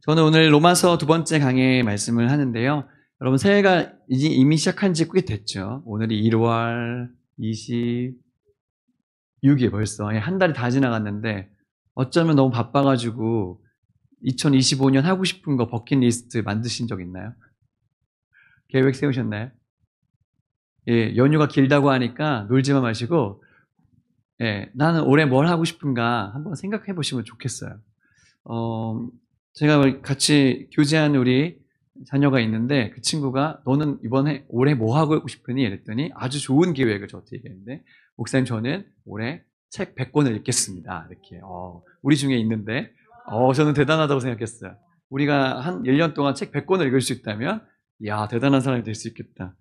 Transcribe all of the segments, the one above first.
저는 오늘 로마서 두 번째 강의 말씀을 하는데요. 여러분 새해가 이미 시작한 지 꽤 됐죠. 오늘이 1월 26일 벌써 한 달이 다 지나갔는데 어쩌면 너무 바빠가지고 2025년 하고 싶은 거 버킷리스트 만드신 적 있나요? 계획 세우셨나요? 예, 연휴가 길다고 하니까 놀지만 마시고 나는 올해 뭘 하고 싶은가 한번 생각해 보시면 좋겠어요. 제가 같이 교제한 우리 자녀가 있는데 그 친구가 너는 올해 뭐 하고 싶으니? 이랬더니 아주 좋은 계획을 저한테 얘기했는데 목사님 저는 올해 책 100권을 읽겠습니다. 이렇게 우리 중에 있는데 저는 대단하다고 생각했어요. 우리가 한 1년 동안 책 100권을 읽을 수 있다면 이야 대단한 사람이 될 수 있겠다.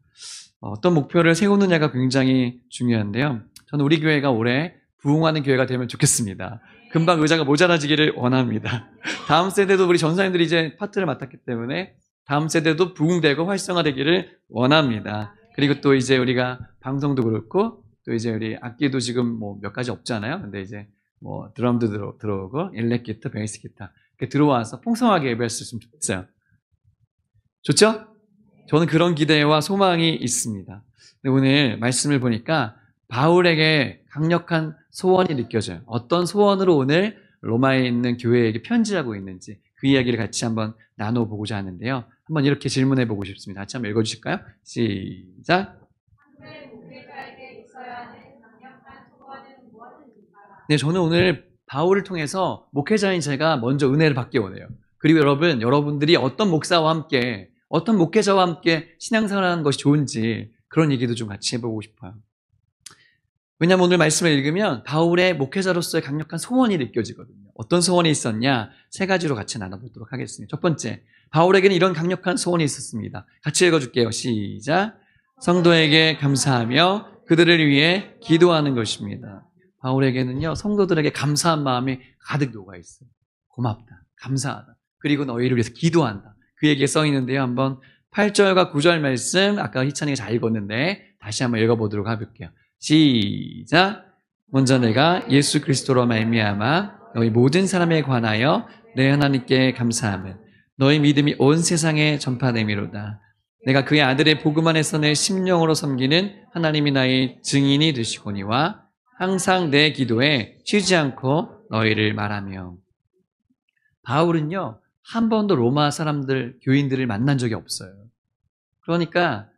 어떤 목표를 세우느냐가 굉장히 중요한데요. 저는 우리 교회가 올해 부흥하는 교회가 되면 좋겠습니다. 금방 의자가 모자라지기를 원합니다. 다음 세대도 우리 전사님들이 이제 파트를 맡았기 때문에 다음 세대도 부흥되고 활성화되기를 원합니다. 그리고 또 이제 우리가 방송도 그렇고 또 이제 우리 악기도 지금 뭐 몇 가지 없잖아요. 근데 이제 뭐 드럼도 들어오고 일렉 기타, 베이스 기타 이렇게 들어와서 풍성하게 예배했으면 좋겠어요. 좋죠? 저는 그런 기대와 소망이 있습니다. 근데 오늘 말씀을 보니까 바울에게 강력한 소원이 느껴져요. 어떤 소원으로 오늘 로마에 있는 교회에게 편지하고 있는지 그 이야기를 같이 한번 나눠보고자 하는데요. 한번 이렇게 질문해 보고 싶습니다. 같이 한번 읽어주실까요? 시작. 네, 저는 오늘 바울을 통해서 목회자인 제가 먼저 은혜를 받기 원해요. 그리고 여러분들이 어떤 목사와 함께 어떤 목회자와 함께 신앙생활하는 것이 좋은지 그런 얘기도 좀 같이 해보고 싶어요. 왜냐하면 오늘 말씀을 읽으면 바울의 목회자로서의 강력한 소원이 느껴지거든요. 어떤 소원이 있었냐? 세 가지로 같이 나눠보도록 하겠습니다. 첫 번째, 바울에게는 이런 강력한 소원이 있었습니다. 같이 읽어줄게요. 시작. 성도에게 감사하며 그들을 위해 기도하는 것입니다. 바울에게는요, 성도들에게 감사한 마음이 가득 녹아있어요. 고맙다. 감사하다. 그리고 너희를 위해서 기도한다. 그 얘기에 써 있는데요. 한번 8절과 9절 말씀, 아까 희찬이가 잘 읽었는데 다시 한번 읽어보도록 해볼게요. 시작. 먼저 내가 예수 그리스도로 말미암아 너희 모든 사람에 관하여 내 하나님께 감사하면 너희 믿음이 온 세상에 전파됨이로다. 내가 그의 아들의 복음 안에서 내 심령으로 섬기는 하나님이 나의 증인이 되시거니와 항상 내 기도에 쉬지 않고 너희를 말하며. 바울은요 한 번도 로마 사람들 교인들을 만난 적이 없어요. 그러니까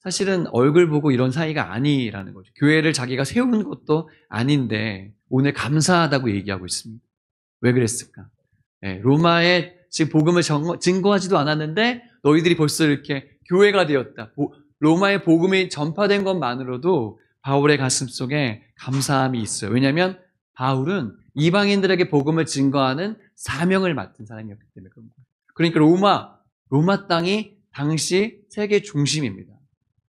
사실은 얼굴 보고 이런 사이가 아니라는 거죠. 교회를 자기가 세운 것도 아닌데 오늘 감사하다고 얘기하고 있습니다. 왜 그랬을까? 로마에 지금 복음을 증거하지도 않았는데 너희들이 벌써 이렇게 교회가 되었다. 로마의 복음이 전파된 것만으로도 바울의 가슴 속에 감사함이 있어요. 왜냐하면 바울은 이방인들에게 복음을 증거하는 사명을 맡은 사람이었기 때문에 그런 거예요. 그러니까 로마 땅이 당시 세계 중심입니다.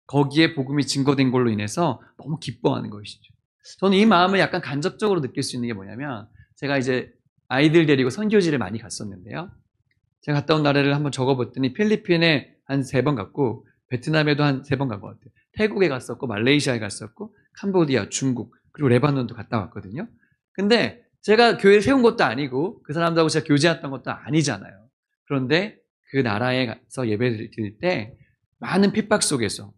거기에 복음이 증거된 걸로 인해서 너무 기뻐하는 것이죠. 저는 이 마음을 약간 간접적으로 느낄 수 있는 게 뭐냐면 제가 이제 아이들 데리고 선교지를 많이 갔었는데요. 제가 갔다 온 나라를 한번 적어봤더니 필리핀에 한 3번 갔고 베트남에도 한 3번 간 것 같아요. 태국에 갔었고 말레이시아에 갔었고 캄보디아, 중국 그리고 레바논도 갔다 왔거든요. 근데 제가 교회를 세운 것도 아니고 그 사람들하고 제가 교제했던 것도 아니잖아요. 그런데 그 나라에 가서 예배를 드릴 때 많은 핍박 속에서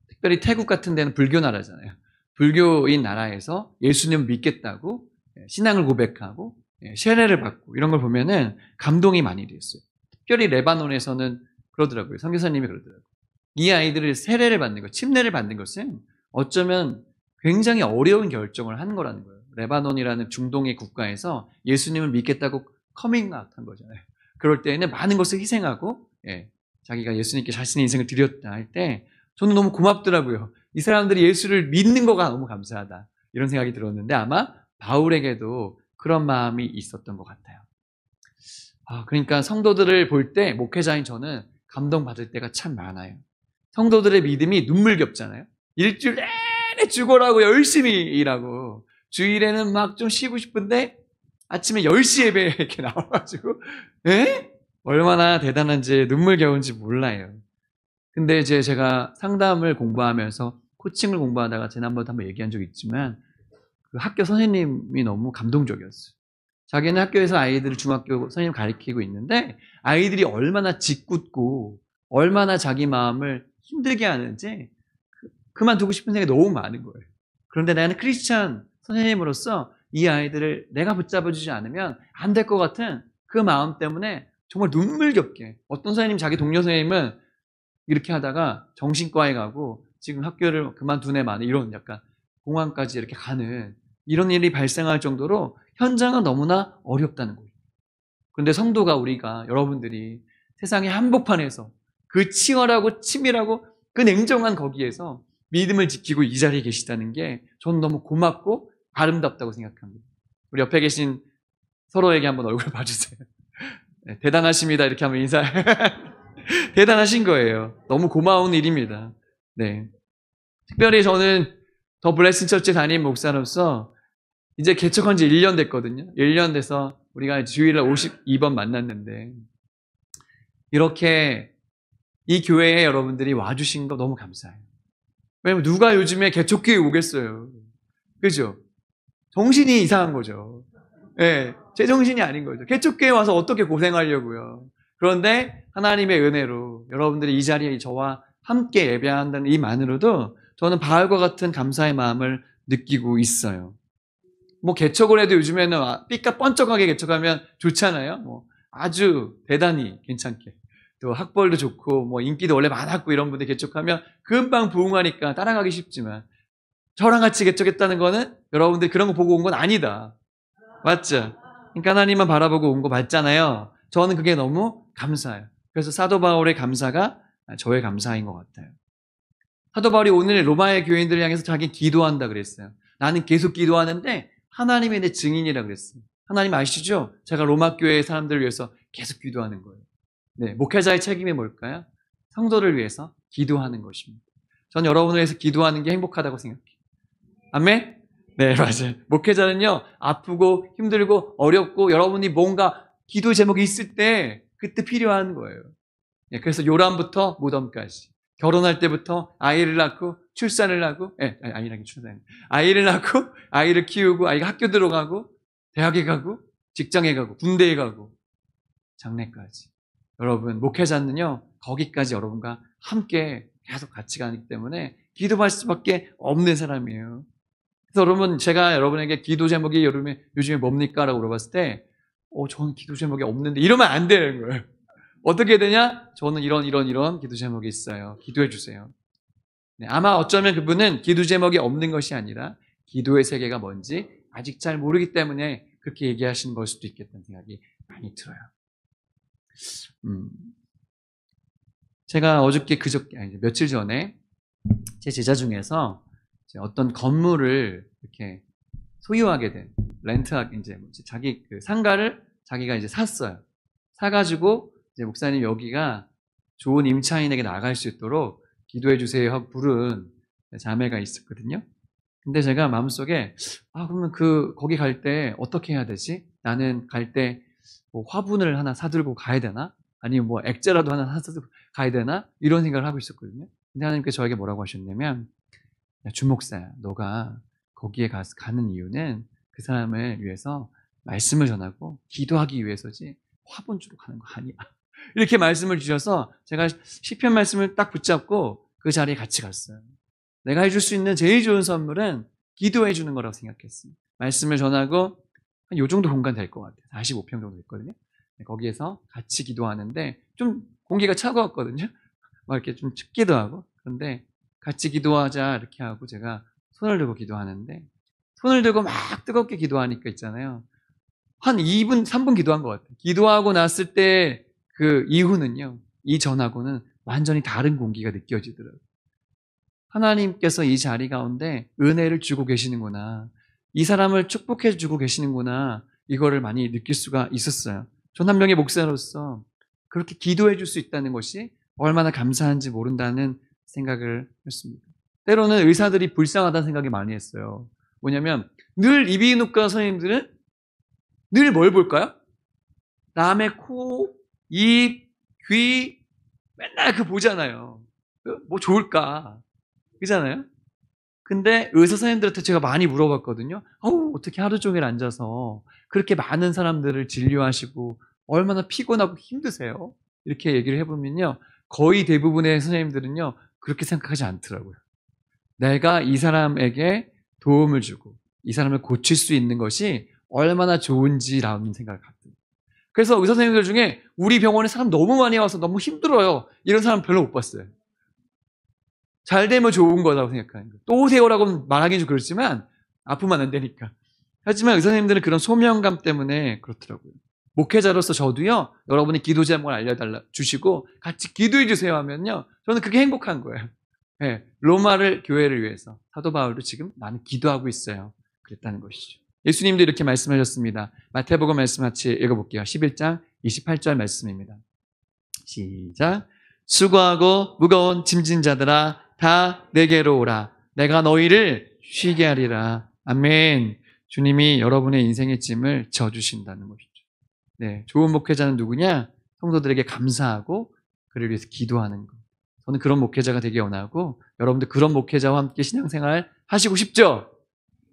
특별히 태국 같은 데는 불교 나라잖아요. 불교인 나라에서 예수님을 믿겠다고 신앙을 고백하고 세례를 받고 이런 걸 보면은 감동이 많이 됐어요. 특별히 레바논에서는 그러더라고요. 선교사님이 그러더라고요. 이 아이들을 세례를 받는 것, 침례를 받는 것은 어쩌면 굉장히 어려운 결정을 한 거라는 거예요. 레바논이라는 중동의 국가에서 예수님을 믿겠다고 커밍아웃 한 거잖아요. 그럴 때에는 많은 것을 희생하고 자기가 예수님께 자신의 인생을 드렸다 할 때 저는 너무 고맙더라고요. 이 사람들이 예수를 믿는 거가 너무 감사하다. 이런 생각이 들었는데 아마 바울에게도 그런 마음이 있었던 것 같아요. 그러니까 성도들을 볼 때 목회자인 저는 감동받을 때가 참 많아요. 성도들의 믿음이 눈물겹잖아요. 일주일 내내 죽어라고 열심히 일하고 주일에는 막 좀 쉬고 싶은데 아침에 10시 예배에 이렇게 나와가지고 얼마나 대단한지 눈물겨운지 몰라요. 근데 이제 제가 상담을 공부하면서 코칭을 공부하다가 지난번에 한번 얘기한 적이 있지만 그 학교 선생님이 너무 감동적이었어요. 자기는 학교에서 아이들을 중학교 선생님 가르치고 있는데 아이들이 얼마나 짓궂고 얼마나 자기 마음을 힘들게 하는지 그만두고 싶은 생각이 너무 많은 거예요. 그런데 나는 크리스찬 선생님으로서 이 아이들을 내가 붙잡아주지 않으면 안 될 것 같은 그 마음 때문에 정말 눈물겹게 어떤 선생님 자기 동료 선생님은 이렇게 하다가 정신과에 가고 지금 학교를 그만두네 마네 이런 약간 공황까지 이렇게 가는 이런 일이 발생할 정도로 현장은 너무나 어렵다는 거예요. 그런데 성도가 우리가 여러분들이 세상의 한복판에서 그 치열하고 치밀하고 그 냉정한 거기에서 믿음을 지키고 이 자리에 계시다는 게 저는 너무 고맙고 아름답다고 생각합니다. 우리 옆에 계신 서로에게 한번 얼굴 봐주세요. 네, 대단하십니다. 이렇게 한번 인사. 대단하신 거예요. 너무 고마운 일입니다. 네. 특별히 저는 더 블레싱 처치 담임 목사로서 이제 개척한 지 1년 됐거든요. 1년 돼서 우리가 주일날 52번 만났는데 이렇게 이 교회에 여러분들이 와주신 거 너무 감사해요. 왜냐면 누가 요즘에 개척교회 오겠어요. 그죠? 정신이 이상한 거죠. 네, 제 정신이 아닌 거죠. 개척교회 와서 어떻게 고생하려고요. 그런데 하나님의 은혜로 여러분들이 이 자리에 저와 함께 예배한다는 이만으로도 저는 바울과 같은 감사의 마음을 느끼고 있어요. 뭐 개척을 해도 요즘에는 삐까 번쩍하게 개척하면 좋잖아요. 뭐 아주 대단히 괜찮게. 또 학벌도 좋고 뭐 인기도 원래 많았고 이런 분들 개척하면 금방 부흥하니까 따라가기 쉽지만 저랑 같이 개척했다는 거는 여러분들 그런 거 보고 온 건 아니다. 맞죠? 그러니까 하나님만 바라보고 온 거 맞잖아요. 저는 그게 너무 감사해요. 그래서 사도 바울의 감사가 저의 감사인 것 같아요. 사도 바울이 오늘 로마의 교인들을 향해서 자기 기도한다 그랬어요. 나는 계속 기도하는데 하나님이 내 증인이라 그랬어요. 하나님 아시죠? 제가 로마 교회의 사람들을 위해서 계속 기도하는 거예요. 네, 목회자의 책임이 뭘까요? 성도를 위해서 기도하는 것입니다. 전 여러분을 위해서 기도하는 게 행복하다고 생각해요. 아멘? 네, 맞아요. 목회자는요, 아프고 힘들고 어렵고 여러분이 뭔가 기도 제목이 있을 때 그때 필요한 거예요. 네, 그래서 요람부터 무덤까지. 결혼할 때부터 아이를 낳고 출산을 하고, 아이를 낳고 아이를 키우고 아이가 학교 들어가고 대학에 가고 직장에 가고 군대에 가고 장례까지. 여러분 목회자는요 거기까지 여러분과 함께 계속 같이 가기 때문에 기도할 수밖에 없는 사람이에요. 그래서 여러분 제가 여러분에게 기도 제목이 요즘에 뭡니까? 라고 물어봤을 때 저는 기도 제목이 없는데 이러면 안 되는 거예요. 어떻게 되냐? 저는 이런 기도 제목이 있어요. 기도해 주세요. 네, 아마 어쩌면 그분은 기도 제목이 없는 것이 아니라 기도의 세계가 뭔지 아직 잘 모르기 때문에 그렇게 얘기하시는 걸 수도 있겠다는 생각이 많이 들어요. 제가 며칠 전에 제 제자 중에서 어떤 건물을 이렇게 소유하게 된 자기 그 상가를 자기가 이제 샀어요. 사가지고 이제 목사님 여기가 좋은 임차인에게 나갈 수 있도록 기도해 주세요 하고 부른 자매가 있었거든요. 근데 제가 마음속에 그러면 거기 갈 때 어떻게 해야 되지? 나는 갈 때 뭐 화분을 하나 사들고 가야 되나? 아니면 뭐 액자라도 하나 사들고 가야 되나? 이런 생각을 하고 있었거든요. 근데 하나님께서 저에게 뭐라고 하셨냐면 야, 주목사야, 너가 거기에 가는 이유는 그 사람을 위해서 말씀을 전하고 기도하기 위해서지 화분 주러 가는 거 아니야. 이렇게 말씀을 주셔서 제가 시편 말씀을 딱 붙잡고 그 자리에 같이 갔어요. 내가 해줄 수 있는 제일 좋은 선물은 기도해 주는 거라고 생각했습니다. 말씀을 전하고 한 요 정도 공간 될 것 같아요. 45평 정도 됐거든요. 거기에서 같이 기도하는데 좀 공기가 차가웠거든요. 막 이렇게 좀 춥기도 하고. 그런데 같이 기도하자 이렇게 하고 제가 손을 들고 기도하는데 손을 들고 막 뜨겁게 기도하니까 있잖아요. 한 2분, 3분 기도한 것 같아요. 기도하고 났을 때 그 이후는요. 이전하고는 완전히 다른 공기가 느껴지더라고요. 하나님께서 이 자리 가운데 은혜를 주고 계시는구나. 이 사람을 축복해 주고 계시는구나. 이거를 많이 느낄 수가 있었어요. 전 한 명의 목사로서 그렇게 기도해 줄 수 있다는 것이 얼마나 감사한지 모른다는 생각을 했습니다. 때로는 의사들이 불쌍하다는 생각이 많이 했어요. 뭐냐면 늘 이비인후과 선생님들은 늘 뭘 볼까요? 남의 코, 입, 귀 맨날 보잖아요. 뭐 좋을까? 그잖아요? 근데 의사 선생님들한테 제가 많이 물어봤거든요. 어떻게 하루 종일 앉아서 그렇게 많은 사람들을 진료하시고 얼마나 피곤하고 힘드세요? 이렇게 얘기를 해보면요. 거의 대부분의 선생님들은요. 그렇게 생각하지 않더라고요. 내가 이 사람에게 도움을 주고 이 사람을 고칠 수 있는 것이 얼마나 좋은지라는 생각을 갖더라고요. 그래서 의사 선생님들 중에 우리 병원에 사람 너무 많이 와서 너무 힘들어요. 이런 사람 별로 못 봤어요. 잘 되면 좋은 거라고 생각하는 거예요. 또 오세요라고 말하기는 좀 그렇지만 아프면 안 되니까. 하지만 의사 선생님들은 그런 소명감 때문에 그렇더라고요. 목회자로서 저도요. 여러분이 기도 제목을 알려달라 주시고 같이 기도해 주세요 하면요. 저는 그게 행복한 거예요. 네, 로마를 교회를 위해서 사도 바울도 지금 나는 기도하고 있어요. 그랬다는 것이죠. 예수님도 이렇게 말씀하셨습니다. 마태복음 말씀 같이 읽어볼게요. 11장 28절 말씀입니다. 시작. 수고하고 무거운 짐진 자들아 다 내게로 오라. 내가 너희를 쉬게 하리라. 아멘. 주님이 여러분의 인생의 짐을 져주신다는 것이죠. 네, 좋은 목회자는 누구냐? 성도들에게 감사하고 그를 위해서 기도하는 것. 저는 그런 목회자가 되기 원하고 여러분들 그런 목회자와 함께 신앙생활 하시고 싶죠?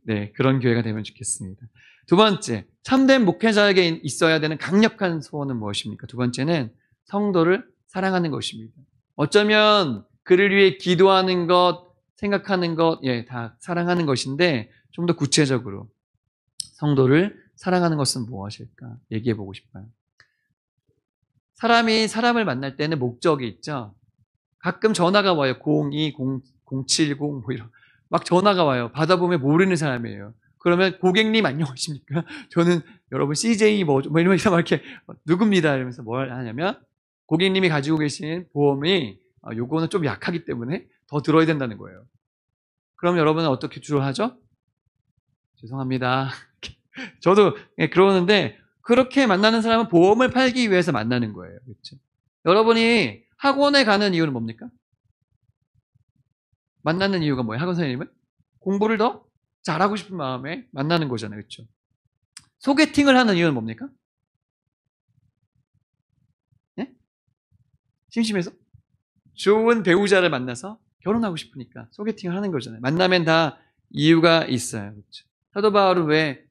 네, 그런 교회가 되면 좋겠습니다. 두 번째, 참된 목회자에게 있어야 되는 강력한 소원은 무엇입니까? 두 번째는 성도를 사랑하는 것입니다. 어쩌면 그를 위해 기도하는 것, 생각하는 것, 다 사랑하는 것인데 좀 더 구체적으로 성도를 사랑하는 것은 무엇일까? 얘기해 보고 싶어요. 사람이 사람을 만날 때는 목적이 있죠. 가끔 전화가 와요. 020, 070 뭐 이런 막 전화가 와요. 받아보면 모르는 사람이에요. 그러면 고객님 안녕하십니까? 저는 여러분 CJ 뭐 이러면서 막 이렇게 누굽니다 이러면서 뭘 하냐면 고객님이 가지고 계신 보험이 요거는 좀 약하기 때문에 더 들어야 된다는 거예요. 그럼 여러분은 어떻게 주로 하죠? 죄송합니다. 저도 그러는데 그렇게 만나는 사람은 보험을 팔기 위해서 만나는 거예요. 그렇죠? 여러분이 학원에 가는 이유는 뭡니까? 만나는 이유가 뭐예요? 학원 선생님은? 공부를 더 잘하고 싶은 마음에 만나는 거잖아요. 그렇죠? 소개팅을 하는 이유는 뭡니까? 네? 심심해서? 좋은 배우자를 만나서 결혼하고 싶으니까 소개팅을 하는 거잖아요. 만나면 다 이유가 있어요. 그렇죠? 사도 바울은 왜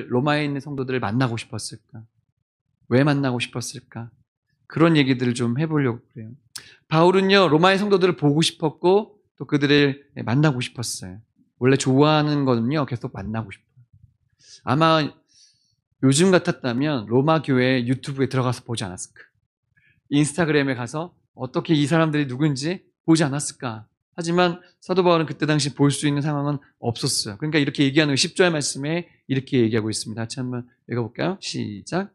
로마에 있는 성도들을 만나고 싶었을까? 왜 만나고 싶었을까? 그런 얘기들을 좀 해보려고 그래요. 바울은요, 로마의 성도들을 보고 싶었고, 또 그들을 만나고 싶었어요. 원래 좋아하는 거는요, 계속 만나고 싶어요. 아마 요즘 같았다면 로마 교회 유튜브에 들어가서 보지 않았을까? 인스타그램에 가서 어떻게 이 사람들이 누군지 보지 않았을까? 하지만 사도 바울은 그때 당시 볼 수 있는 상황은 없었어요. 그러니까 이렇게 얘기하는 10절 말씀에 이렇게 얘기하고 있습니다. 같이 한번 읽어볼까요? 시작.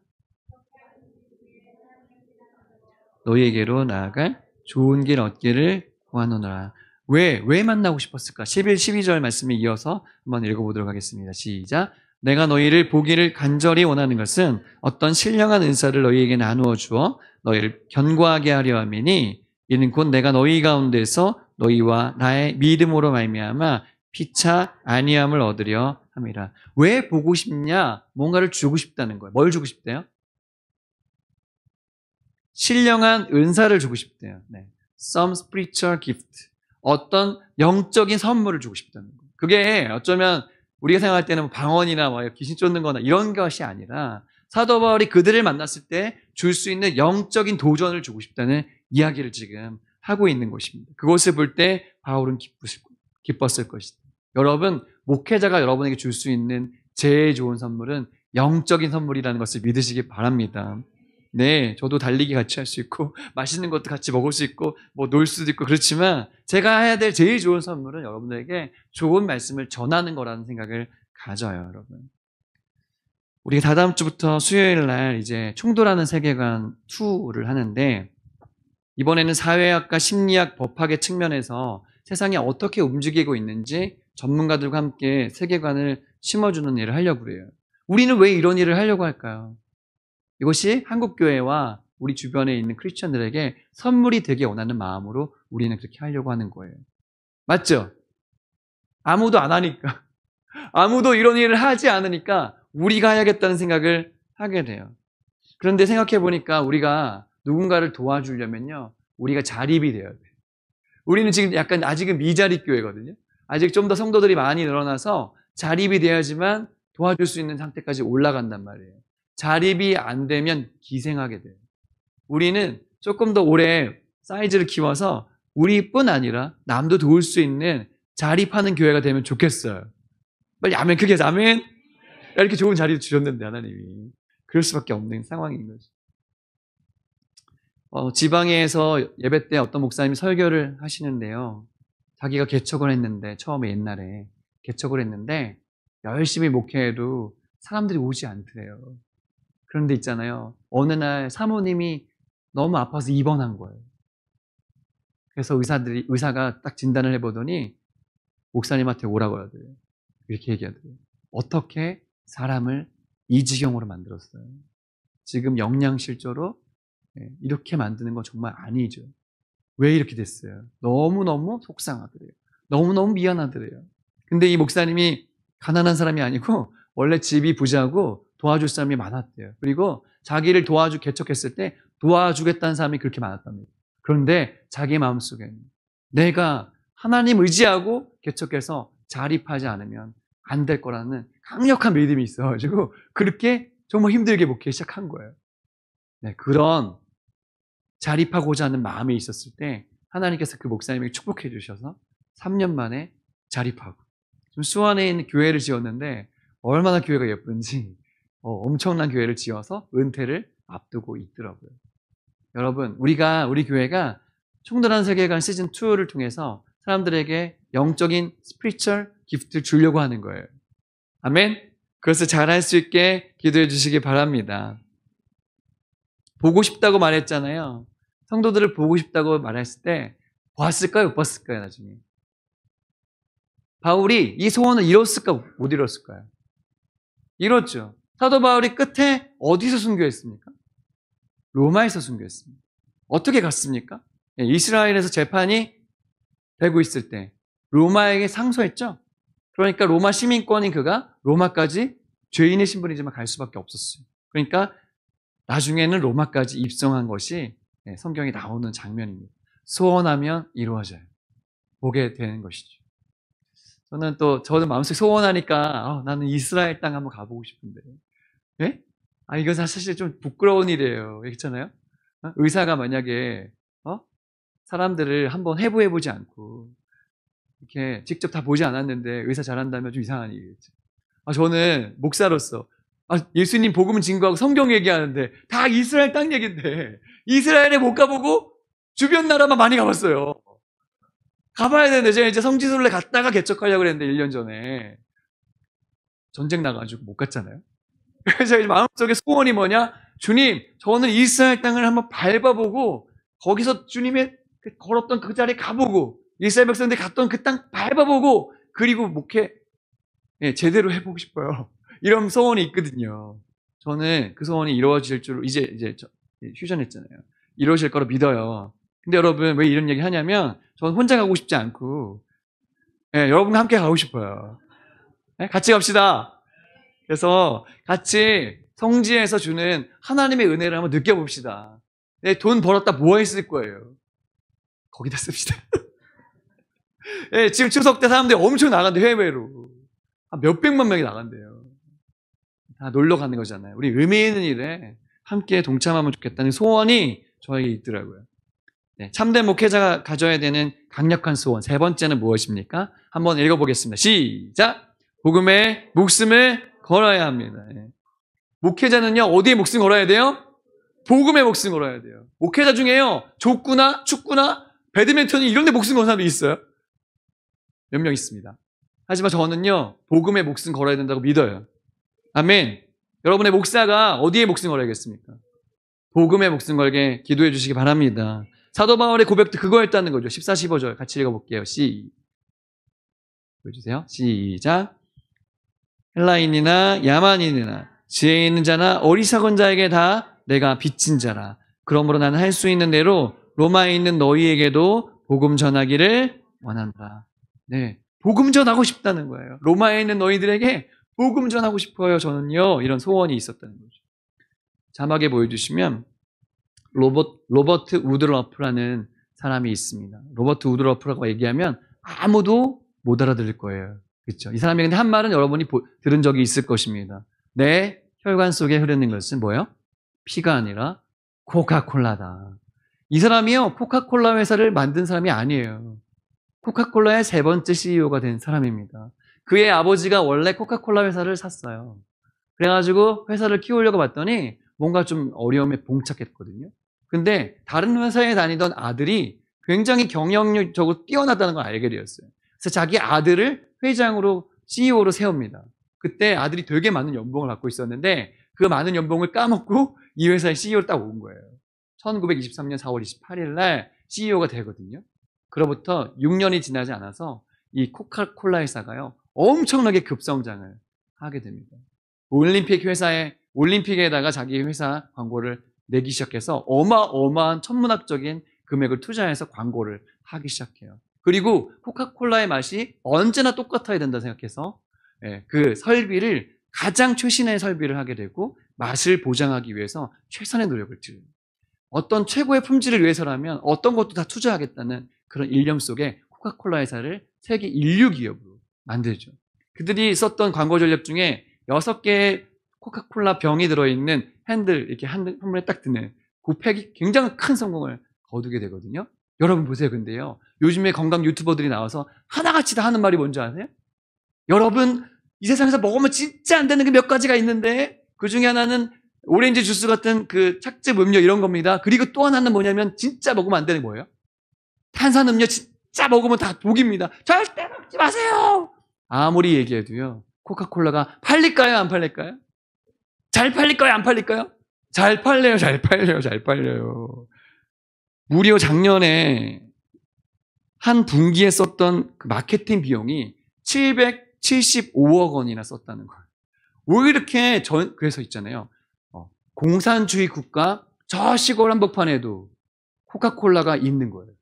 너희에게로 나아갈 좋은 길 얻기를 구하노라. 왜 만나고 싶었을까? 11, 12절 말씀에 이어서 한번 읽어보도록 하겠습니다. 시작. 내가 너희를 보기를 간절히 원하는 것은 어떤 신령한 은사를 너희에게 나누어 주어 너희를 견고하게 하려 함이니 이는 곧 내가 너희 가운데서 너희와 나의 믿음으로 말미암아 피차 안위함을 얻으려 함이라. 왜 보고 싶냐? 뭔가를 주고 싶다는 거예요. 뭘 주고 싶대요? 신령한 은사를 주고 싶대요. 네. Some spiritual gift. 어떤 영적인 선물을 주고 싶다는 거예요. 그게 어쩌면 우리가 생각할 때는 방언이나 귀신 쫓는 거나 이런 것이 아니라 사도 바울이 그들을 만났을 때 줄 수 있는 영적인 도전을 주고 싶다는 이야기를 지금 하고 있는 것입니다. 그것을 볼 때 바울은 기뻤을 것이다. 여러분, 목회자가 여러분에게 줄 수 있는 제일 좋은 선물은 영적인 선물이라는 것을 믿으시기 바랍니다. 네, 저도 달리기 같이 할 수 있고 맛있는 것도 같이 먹을 수 있고 놀 수도 있고 그렇지만 제가 해야 될 제일 좋은 선물은 여러분들에게 좋은 말씀을 전하는 거라는 생각을 가져요, 여러분. 우리가 다다음 주부터 수요일 날 이제 충돌하는 세계관 2를 하는데 이번에는 사회학과 심리학 법학의 측면에서 세상이 어떻게 움직이고 있는지 전문가들과 함께 세계관을 심어주는 일을 하려고 그래요. 우리는 왜 이런 일을 하려고 할까요? 이것이 한국교회와 우리 주변에 있는 크리스천들에게 선물이 되게 원하는 마음으로 우리는 그렇게 하려고 하는 거예요. 맞죠? 아무도 안 하니까. 아무도 이런 일을 하지 않으니까 우리가 해야겠다는 생각을 하게 돼요. 그런데 생각해 보니까 우리가 누군가를 도와주려면요. 우리가 자립이 되어야 돼요. 우리는 지금 약간 아직은 미자립 교회거든요. 아직 좀 더 성도들이 많이 늘어나서 자립이 돼야지만 도와줄 수 있는 상태까지 올라간단 말이에요. 자립이 안 되면 기생하게 돼요. 우리는 조금 더 오래 사이즈를 키워서 우리뿐 아니라 남도 도울 수 있는 자립하는 교회가 되면 좋겠어요. 빨리 아멘 크게 해서 아멘. 이렇게 좋은 자리를 주셨는데 하나님이 그럴 수밖에 없는 상황인 거죠. 지방에서 예배 때 어떤 목사님이 설교를 하시는데요. 자기가 개척을 했는데 처음에 옛날에 개척을 했는데 열심히 목회해도 사람들이 오지 않더래요. 그런데 있잖아요. 어느 날 사모님이 너무 아파서 입원한 거예요. 그래서 의사가 딱 진단을 해보더니 목사님한테 오라고 하더래요. 이렇게 얘기하더래요. 어떻게 사람을 이 지경으로 만들었어요? 지금 영양실조로 이렇게 만드는 건 정말 아니죠. 왜 이렇게 됐어요? 너무너무 속상하더래요. 너무너무 미안하더래요. 근데 이 목사님이 가난한 사람이 아니고 원래 집이 부자고 도와줄 사람이 많았대요. 그리고 자기를 개척했을 때 도와주겠다는 사람이 그렇게 많았답니다. 그런데 자기 마음속에는 내가 하나님 의지하고 개척해서 자립하지 않으면 안 될 거라는 강력한 믿음이 있어가지고 그렇게 정말 힘들게 목회 시작한 거예요. 네, 그런 자립하고자 하는 마음이 있었을 때 하나님께서 그 목사님에게 축복해 주셔서 3년 만에 자립하고 지금 수원에 있는 교회를 지었는데 얼마나 교회가 예쁜지 엄청난 교회를 지어서 은퇴를 앞두고 있더라고요. 여러분, 우리 교회가 충돌한 세계관 시즌2를 통해서 사람들에게 영적인 스피리추얼 기프트를 주려고 하는 거예요. 아멘? 그래서 잘할 수 있게 기도해 주시기 바랍니다. 보고 싶다고 말했잖아요. 성도들을 보고 싶다고 말했을 때 봤을까요? 못 봤을까요? 나중에. 바울이 이 소원을 이뤘을까? 못 이뤘을까요? 이뤘죠. 사도 바울이 끝에 어디서 순교했습니까? 로마에서 순교했습니다. 어떻게 갔습니까? 이스라엘에서 재판이 되고 있을 때 로마에게 상소했죠. 그러니까 로마 시민권인 그가 로마까지 죄인의 신분이지만 갈 수밖에 없었어요. 그러니까 나중에는 로마까지 입성한 것이 성경에 나오는 장면입니다. 소원하면 이루어져요. 보게 되는 것이죠. 저는 마음속에 소원하니까 나는 이스라엘 땅 한번 가보고 싶은데. 예? 이건 사실 좀 부끄러운 일이에요. 그렇잖아요? 의사가 만약에 사람들을 한번 해부해보지 않고 이렇게 직접 다 보지 않았는데 의사 잘한다면 좀 이상한 일이겠죠. 저는 목사로서 예수님 복음 증거하고 성경 얘기하는데 다 이스라엘 땅 얘기인데 이스라엘에 못 가보고 주변 나라만 많이 가봤어요. 가봐야 되는데 제가 이제 성지순례 갔다가 개척하려고 했는데 1년 전에 전쟁 나가지고 못 갔잖아요. 그래서 마음속에 소원이 뭐냐? 주님, 저는 이스라엘 땅을 한번 밟아보고 거기서 주님의 걸었던 그 자리에 가보고 이스라엘 백성들이 갔던 그 땅 밟아보고 그리고 목회 제대로 해보고 싶어요. 이런 소원이 있거든요. 저는 그 소원이 이루어질 줄 이제 휴전했잖아요. 이루어질 거로 믿어요. 근데 여러분 왜 이런 얘기 하냐면 저는 혼자 가고 싶지 않고 여러분과 함께 가고 싶어요. 같이 갑시다. 그래서 같이 성지에서 주는 하나님의 은혜를 한번 느껴봅시다. 돈 벌었다 뭐 했을 거예요? 거기다 씁시다. 지금 추석 때 사람들이 엄청 나간대, 해외로. 몇백만 명이 나간대요. 다 놀러 가는 거잖아요. 우리 의미 있는 일에 함께 동참하면 좋겠다는 소원이 저에게 있더라고요. 참된 목회자가 가져야 되는 강력한 소원. 세 번째는 무엇입니까? 한번 읽어보겠습니다. 시작! 복음에 목숨을 걸어야 합니다. 목회자는요, 어디에 목숨 걸어야 돼요? 복음에 목숨 걸어야 돼요. 목회자 중에요, 족구나 축구나 배드민턴이 이런 데 목숨 거는 사람이 있어요? 몇 명 있습니다. 하지만 저는요, 복음에 목숨 걸어야 된다고 믿어요. 아멘. 여러분의 목사가 어디에 목숨 걸어야겠습니까? 복음에 목숨 걸게 기도해 주시기 바랍니다. 사도 바울의 고백도 그거였다는 거죠. 14, 15절 같이 읽어볼게요. 보여주세요. 시작. 헬라인이나 야만인이나 지혜 있는 자나 어리석은 자에게 다 내가 빚진 자라. 그러므로 나는 할 수 있는 대로 로마에 있는 너희에게도 복음 전하기를 원한다. 네, 복음 전하고 싶다는 거예요. 로마에 있는 너희들에게 복음 전하고 싶어요. 저는요, 이런 소원이 있었다는 거죠. 자막에 보여주시면 로버트 우드러프라는 사람이 있습니다. 로버트 우드러프라고 얘기하면 아무도 못 알아들을 거예요. 그렇죠? 이 사람이 근데 한 말은 여러분이 들은 적이 있을 것입니다. 내 혈관 속에 흐르는 것은 뭐예요? 피가 아니라 코카콜라다. 이 사람이요, 코카콜라 회사를 만든 사람이 아니에요. 코카콜라의 세 번째 CEO가 된 사람입니다. 그의 아버지가 원래 코카콜라 회사를 샀어요. 그래가지고 회사를 키우려고 봤더니 뭔가 좀 어려움에 봉착했거든요. 근데 다른 회사에 다니던 아들이 굉장히 경영력적으로 뛰어나다는 걸 알게 되었어요. 그래서 자기 아들을 회장으로 CEO로 세웁니다. 그때 아들이 되게 많은 연봉을 받고 있었는데 그 많은 연봉을 까먹고 이 회사의 CEO로 딱 온 거예요. 1923년 4월 28일 날 CEO가 되거든요. 그로부터 6년이 지나지 않아서 이 코카콜라 회사가요, 엄청나게 급성장을 하게 됩니다. 올림픽에다가 자기 회사 광고를 내기 시작해서 어마어마한 천문학적인 금액을 투자해서 광고를 하기 시작해요. 그리고 코카콜라의 맛이 언제나 똑같아야 된다 생각해서 그 설비를 가장 최신의 설비를 하게 되고 맛을 보장하기 위해서 최선의 노력을 들여요. 어떤 최고의 품질을 위해서라면 어떤 것도 다 투자하겠다는 그런 일념 속에 코카콜라 회사를 세계 인류 기업으로 만들죠. 그들이 썼던 광고 전략 중에 6개의 코카콜라 병이 들어있는 핸들, 이렇게 한 품에 딱 드는 그 팩이 굉장히 큰 성공을 거두게 되거든요. 여러분 보세요. 근데요, 요즘에 건강 유튜버들이 나와서 하나같이 다 하는 말이 뭔지 아세요? 여러분, 이 세상에서 먹으면 진짜 안 되는 게 몇 가지가 있는데 그 중에 하나는 오렌지 주스 같은 그 착즙 음료 이런 겁니다. 그리고 또 하나는 뭐냐면 진짜 먹으면 안 되는 게 뭐예요? 탄산음료 진짜 먹으면 다 독입니다. 절대 먹지 마세요. 아무리 얘기해도요, 코카콜라가 팔릴까요? 안 팔릴까요? 잘 팔릴까요? 안 팔릴까요? 잘 팔려요. 잘 팔려요. 잘 팔려요. 무려 작년에 한 분기에 썼던 그 마케팅 비용이 775억 원이나 썼다는 거예요. 왜 이렇게 그래서 있잖아요. 공산주의 국가 저 시골 한복판에도 코카콜라가 있는 거예요.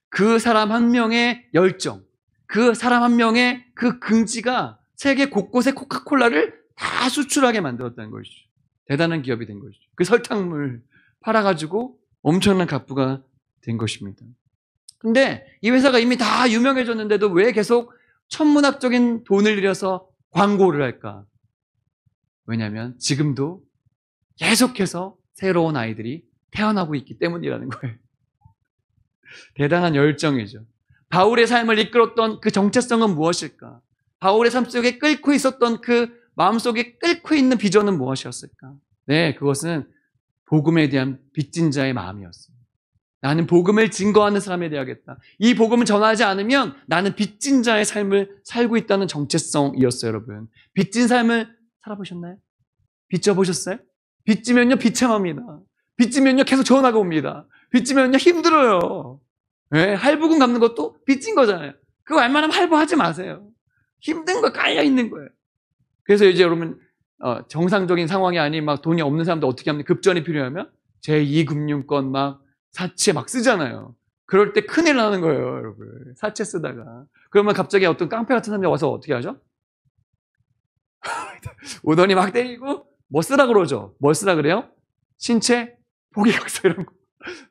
그 사람 한 명의 열정, 그 사람 한 명의 그 긍지가 세계 곳곳에 코카콜라를 다 수출하게 만들었다는 것이죠. 대단한 기업이 된 것이죠. 그 설탕물 팔아가지고 엄청난 갑부가 된 것입니다. 근데 이 회사가 이미 다 유명해졌는데도 왜 계속 천문학적인 돈을 들여서 광고를 할까? 왜냐하면 지금도 계속해서 새로운 아이들이 태어나고 있기 때문이라는 거예요. 대단한 열정이죠. 바울의 삶을 이끌었던 그 정체성은 무엇일까? 바울의 삶 속에 끓고 있었던 그 마음속에 끓고 있는 비전은 무엇이었을까? 네, 그것은 복음에 대한 빚진 자의 마음이었어요. 나는 복음을 증거하는 사람이 되어야겠다. 이 복음을 전하지 않으면 나는 빚진 자의 삶을 살고 있다는 정체성이었어요, 여러분. 빚진 삶을 살아보셨나요? 빚져보셨어요? 빚지면요, 비참합니다. 빚지면요, 계속 전화가 옵니다. 빚지면요, 힘들어요. 네, 할부금 갚는 것도 빚진 거잖아요. 그거 웬만하면 할부하지 마세요. 힘든 거 깔려있는 거예요. 그래서 이제 여러분, 정상적인 상황이 아닌 막 돈이 없는 사람도 어떻게 하면 급전이 필요하면 제2금융권 막 사채 막 쓰잖아요. 그럴 때 큰일 나는 거예요, 여러분. 사채 쓰다가. 그러면 갑자기 어떤 깡패 같은 사람이 와서 어떻게 하죠? 오더니 막 때리고 뭐 쓰라 그러죠. 뭘 쓰라 그래요? 신체 포기각서 이런 거.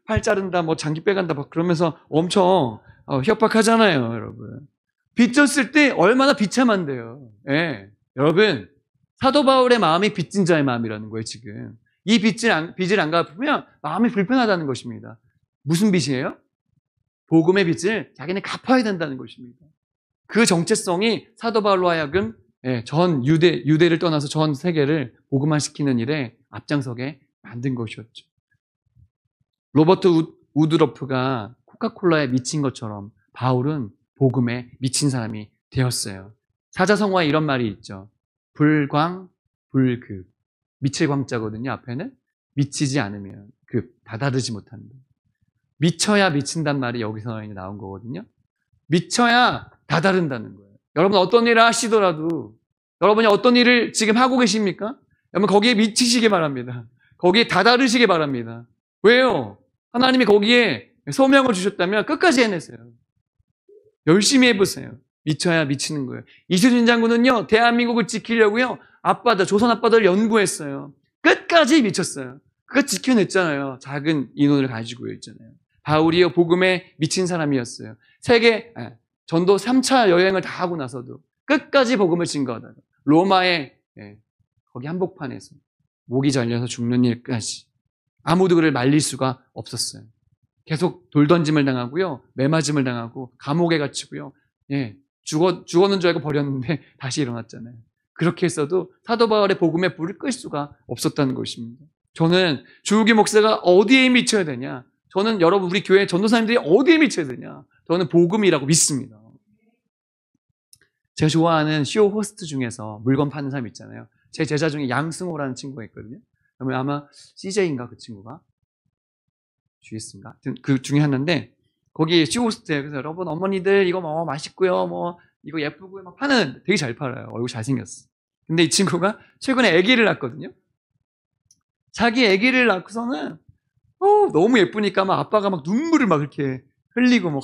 팔 자른다, 뭐 장기 빼간다, 막 그러면서 엄청 협박하잖아요, 여러분. 빚졌을 때 얼마나 비참한데요. 예. 여러분, 사도 바울의 마음이 빚진 자의 마음이라는 거예요, 지금. 이 빚을 안 갚으면 마음이 불편하다는 것입니다. 무슨 빚이에요? 복음의 빚을 자기는 갚아야 된다는 것입니다. 그 정체성이 사도 바울로 하여금 전 유대를 떠나서 전 세계를 복음화시키는 일에 앞장서게 만든 것이었죠. 로버트 우드러프가 코카콜라에 미친 것처럼 바울은 복음에 미친 사람이 되었어요. 사자성어에 이런 말이 있죠. 불광, 불급. 미칠 광자거든요, 앞에는. 미치지 않으면 급, 다다르지 못한다. 미쳐야 미친단 말이 여기서 나온 거거든요. 미쳐야 다다른다는 거예요. 여러분 어떤 일을 하시더라도 여러분이 어떤 일을 지금 하고 계십니까? 여러분 거기에 미치시기 바랍니다. 거기에 다다르시기 바랍니다. 왜요? 하나님이 거기에 소명을 주셨다면 끝까지 해내세요. 열심히 해보세요. 미쳐야 미치는 거예요. 이수진 장군은요, 대한민국을 지키려고요, 조선 아빠들 연구했어요. 끝까지 미쳤어요. 그거 지켜냈잖아요. 작은 인원을 가지고 있잖아요. 바울이요, 복음에 미친 사람이었어요. 전도 3차 여행을 다 하고 나서도 끝까지 복음을 증거하다가 로마의 거기 한복판에서 목이 잘려서 죽는 일까지 아무도 그를 말릴 수가 없었어요. 계속 돌 던짐을 당하고요. 매맞음을 당하고 감옥에 갇히고요. 죽었는 줄 알고 버렸는데 다시 일어났잖아요. 그렇게 했어도 사도 바울의 복음의 불을 끌 수가 없었다는 것입니다. 저는 주욱이 목사가 어디에 미쳐야 되냐? 저는 여러분 우리 교회 전도사님들이 어디에 미쳐야 되냐? 저는 복음이라고 믿습니다. 제가 좋아하는 쇼 호스트 중에서 물건 파는 사람 있잖아요. 제 제자 중에 양승호라는 친구가 있거든요. 그러면 아마 CJ인가 그 친구가? GS인가? 그 중에 하나인데 거기 쇼 호스트예요. 그래서 여러분 어머니들 이거 뭐 맛있고요. 뭐 이거 예쁘고요. 막 파는 되게 잘 팔아요. 얼굴 잘생겼어. 근데 이 친구가 최근에 아기를 낳았거든요. 자기 아기를 낳고서는 너무 예쁘니까 막 아빠가 막 눈물을 막 이렇게 흘리고 뭐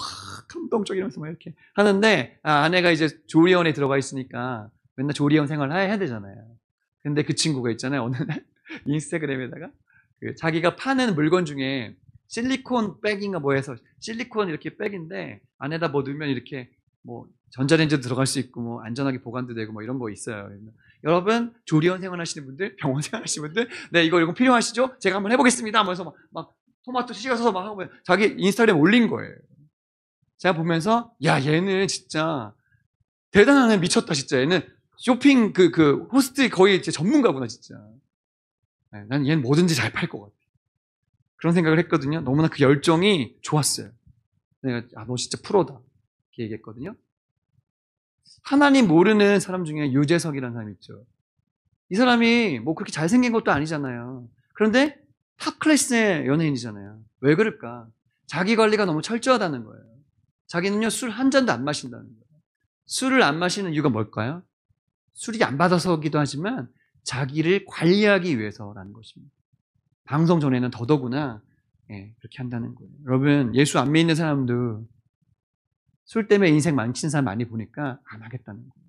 감동적이면서 막 이렇게 하는데 아내가 이제 조리원에 들어가 있으니까 맨날 조리원 생활을 해야 되잖아요. 근데 그 친구가 있잖아요. 어느 날 인스타그램에다가 자기가 파는 물건 중에 실리콘 백인가 뭐 해서 실리콘 이렇게 백인데 안에다 뭐 넣으면 이렇게 뭐 전자레인지도 들어갈 수 있고 뭐 안전하게 보관도 되고 뭐 이런 거 있어요. 여러분 조리원 생활하시는 분들, 병원 생활하시는 분들, 네 이거 필요하시죠? 제가 한번 해보겠습니다. 하면서 막 토마토 씻어서 막 하고 자기 인스타그램 올린 거예요. 제가 보면서 야 얘는 진짜 대단하네. 미쳤다 진짜. 얘는 쇼핑 그 호스트 거의 전문가구나 진짜. 네, 난 얘는 뭐든지 잘 팔 것 같아. 그런 생각을 했거든요. 너무나 그 열정이 좋았어요. 내가 너 진짜 프로다 이렇게 얘기했거든요. 하나님 모르는 사람 중에 유재석이라는 사람이 있죠. 이 사람이 뭐 그렇게 잘생긴 것도 아니잖아요. 그런데 탑 클래스의 연예인이잖아요. 왜 그럴까? 자기 관리가 너무 철저하다는 거예요. 자기는요 술 한 잔도 안 마신다는 거예요. 술을 안 마시는 이유가 뭘까요? 술이 안 받아서기도 하지만 자기를 관리하기 위해서라는 것입니다. 방송 전에는 더더구나 그렇게 한다는 거예요. 여러분 예수 안 믿는 사람도 술 때문에 인생 망치는 사람 많이 보니까 안 하겠다는 거예요.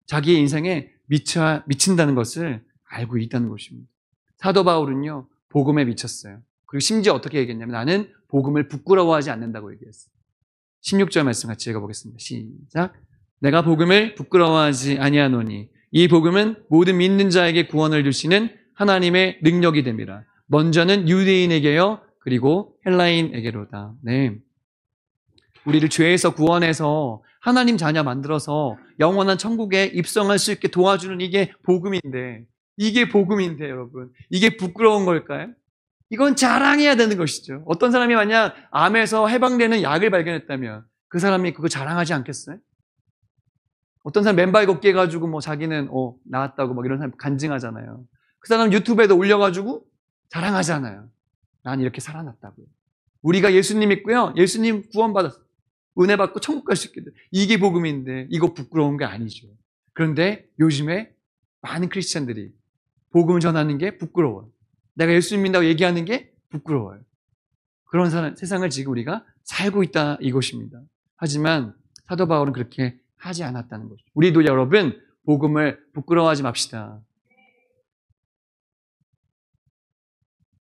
자기의 인생에 미친다는 것을 알고 있다는 것입니다. 사도 바울은요 복음에 미쳤어요. 그리고 심지어 어떻게 얘기했냐면 나는 복음을 부끄러워하지 않는다고 얘기했어요. 16절 말씀 같이 읽어보겠습니다. 시작. 내가 복음을 부끄러워하지 아니하노니 이 복음은 모든 믿는 자에게 구원을 주시는 하나님의 능력이 됨이라. 먼저는 유대인에게요 그리고 헬라인에게로다. 네, 우리를 죄에서 구원해서 하나님 자녀 만들어서 영원한 천국에 입성할 수 있게 도와주는 이게 복음인데 여러분 이게 부끄러운 걸까요? 이건 자랑해야 되는 것이죠. 어떤 사람이 만약 암에서 해방되는 약을 발견했다면 그 사람이 그거 자랑하지 않겠어요? 어떤 사람 맨발 걷기 해가지고 뭐 자기는 나았다고 막 이런 사람 간증하잖아요. 그 사람 유튜브에도 올려가지고 자랑하잖아요. 난 이렇게 살아났다고요. 우리가 예수님 믿고요. 예수님 구원받았어. 은혜 받고 천국 갈 수 있게 돼. 이게 복음인데 이거 부끄러운 게 아니죠. 그런데 요즘에 많은 크리스찬들이 복음을 전하는 게 부끄러워요. 내가 예수님 믿는다고 얘기하는 게 부끄러워요. 그런 세상을 지금 우리가 살고 있다 이것입니다. 하지만 사도 바울은 그렇게 하지 않았다는 거죠. 우리도 여러분 복음을 부끄러워하지 맙시다.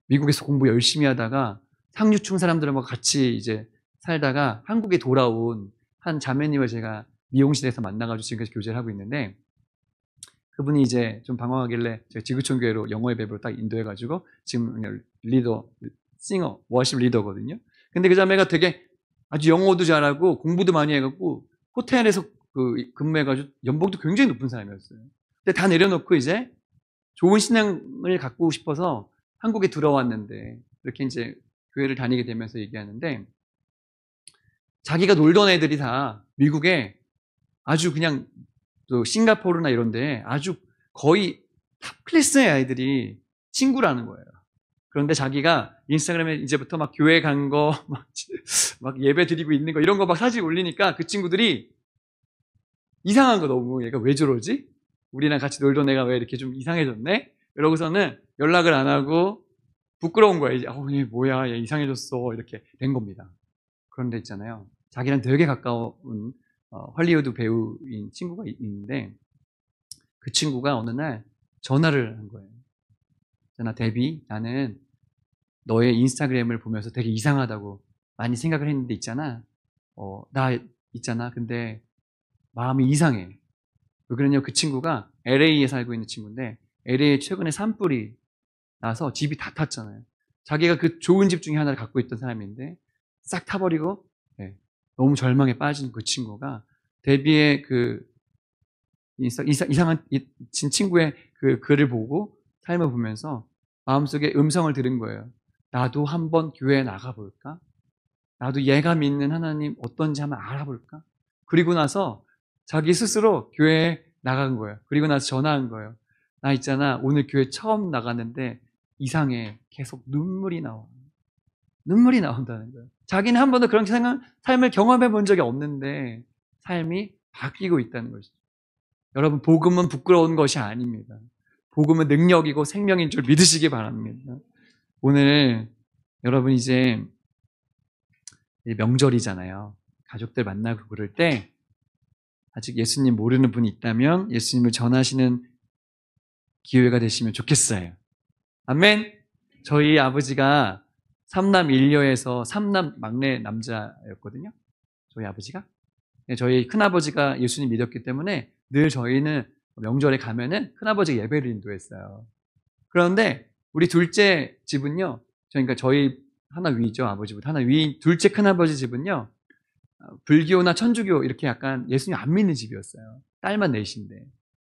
미국에서 공부 열심히 하다가 상류층 사람들과 같이 이제 살다가 한국에 돌아온 한 자매님을 제가 미용실에서 만나가지고 지금까지 교제를 하고 있는데 그분이 이제 좀 방황하길래 제가 지구촌 교회로 영어 예배로 딱 인도해가지고 지금 리더, 싱어, 워십 리더거든요. 근데 그 자매가 되게 아주 영어도 잘하고 공부도 많이 해갖고 호텔에서 근무해가지고 연봉도 굉장히 높은 사람이었어요. 근데 다 내려놓고 이제 좋은 신앙을 갖고 싶어서 한국에 들어왔는데 이렇게 이제 교회를 다니게 되면서 얘기하는데 자기가 놀던 애들이 다 미국에 아주 그냥 또 싱가포르나 이런데 아주 거의 탑 클래스의 아이들이 친구라는 거예요. 그런데 자기가 인스타그램에 이제부터 막 교회 간 거, 막 예배 드리고 있는 거 이런 거 막 사진 올리니까 그 친구들이 이상한 거 너무 얘가 왜 저러지? 우리랑 같이 놀던 애가 왜 이렇게 좀 이상해졌네? 이러고서는 연락을 안 하고 부끄러운 거야. 이제 얘 뭐야, 얘 이상해졌어 이렇게 된 겁니다. 그런데 있잖아요. 자기랑 되게 가까운 할리우드 배우인 친구가 있는데 그 친구가 어느 날 전화를 한 거예요. 데비, 나는 너의 인스타그램을 보면서 되게 이상하다고 많이 생각을 했는데 있잖아. 나 있잖아. 근데 마음이 이상해. 왜 그러냐? 그 친구가 LA에 살고 있는 친구인데 LA에 최근에 산불이 나서 집이 다 탔잖아요. 자기가 그 좋은 집 중에 하나를 갖고 있던 사람인데 싹 타버리고 너무 절망에 빠진 그 친구가 데뷔의 그 이상한 진 친구의 그 글을 보고 삶을 보면서 마음속에 음성을 들은 거예요. 나도 한번 교회에 나가볼까? 나도 얘가 믿는 하나님 어떤지 한번 알아볼까? 그리고 나서 자기 스스로 교회에 나간 거예요. 그리고 나서 전화한 거예요. 나 있잖아. 오늘 교회 처음 나갔는데 이상해. 계속 눈물이 나와. 눈물이 나온다는 거예요. 자기는 한 번도 그런 삶을 경험해 본 적이 없는데 삶이 바뀌고 있다는 것이죠. 여러분, 복음은 부끄러운 것이 아닙니다. 복음은 능력이고 생명인 줄 믿으시기 바랍니다. 오늘 여러분 이제 명절이잖아요. 가족들 만나고 그럴 때 아직 예수님 모르는 분이 있다면 예수님을 전하시는 기회가 되시면 좋겠어요. 아멘. 저희 아버지가 삼남 일녀에서 삼남 막내 남자였거든요. 저희 아버지가. 저희 큰아버지가 예수님 믿었기 때문에 늘 저희는 명절에 가면은 큰아버지가 예배를 인도했어요. 그런데 우리 둘째 집은요, 그러니까 저희 하나 위죠, 아버지보다 하나 위, 둘째 큰아버지 집은요, 불교나 천주교 이렇게 약간 예수님 안 믿는 집이었어요. 딸만 넷인데.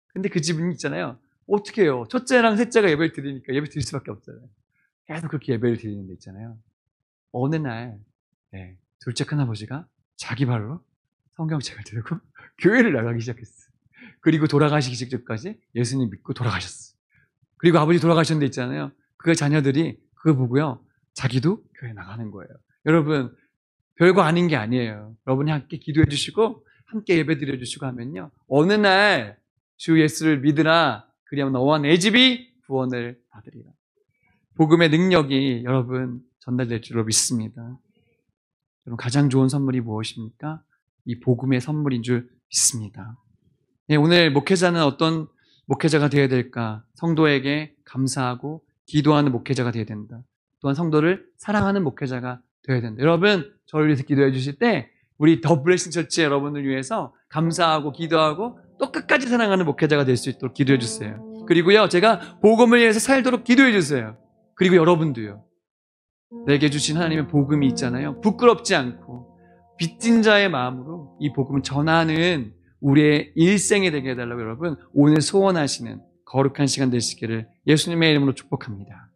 근데 그 집은 있잖아요. 어떻게 해요? 첫째랑 셋째가 예배를 드리니까 예배 드릴 수밖에 없잖아요. 계속 그렇게 예배를 드리는 데 있잖아요. 어느 날 둘째 큰아버지가 자기 발로 성경책을 들고 교회를 나가기 시작했어요. 그리고 돌아가시기 직전까지 예수님 믿고 돌아가셨어요. 그리고 아버지 돌아가셨는데 있잖아요. 그 자녀들이 그거 보고요. 자기도 교회 나가는 거예요. 여러분, 별거 아닌 게 아니에요. 여러분이 함께 기도해 주시고 함께 예배 드려 주시고 하면요. 어느 날 주 예수를 믿으라. 그리하면 너와 내 집이 구원을 받으리라. 복음의 능력이 여러분 전달될 줄로 믿습니다. 여러분, 가장 좋은 선물이 무엇입니까? 이 복음의 선물인 줄 믿습니다. 오늘 목회자는 어떤 목회자가 되어야 될까? 성도에게 감사하고 기도하는 목회자가 되어야 된다. 또한 성도를 사랑하는 목회자가 되어야 된다. 여러분, 저를 위해서 기도해 주실 때 우리 더 블레싱 처치 여러분을 위해서 감사하고 기도하고 또 끝까지 사랑하는 목회자가 될 수 있도록 기도해 주세요. 그리고요, 제가 복음을 위해서 살도록 기도해 주세요. 그리고 여러분도요. 내게 주신 하나님의 복음이 있잖아요. 부끄럽지 않고 빚진 자의 마음으로 이 복음을 전하는 우리의 일생이 되게 해달라고 여러분 오늘 소원하시는 거룩한 시간 되시기를 예수님의 이름으로 축복합니다.